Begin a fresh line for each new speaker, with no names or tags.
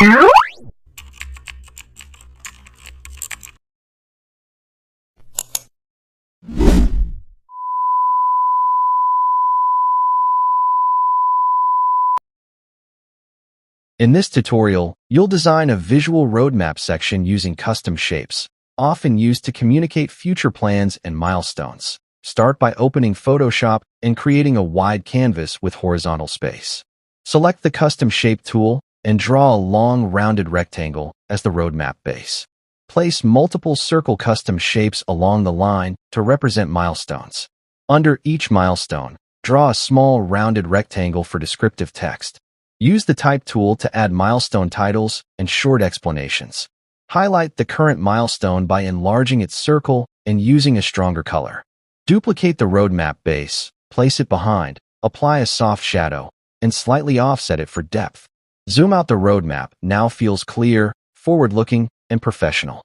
In this tutorial, you'll design a visual roadmap section using custom shapes, often used to communicate future plans and milestones. Start by opening Photoshop and creating a wide canvas with horizontal space. Select the Custom Shape tool and draw a long, rounded rectangle as the roadmap base. Place multiple circle custom shapes along the line to represent milestones. Under each milestone, draw a small, rounded rectangle for descriptive text. Use the Type tool to add milestone titles and short explanations. Highlight the current milestone by enlarging its circle and using a stronger color. Duplicate the roadmap base, place it behind, apply a soft shadow, and slightly offset it for depth. Zoom out. The roadmap now feels clear, forward-looking, and professional.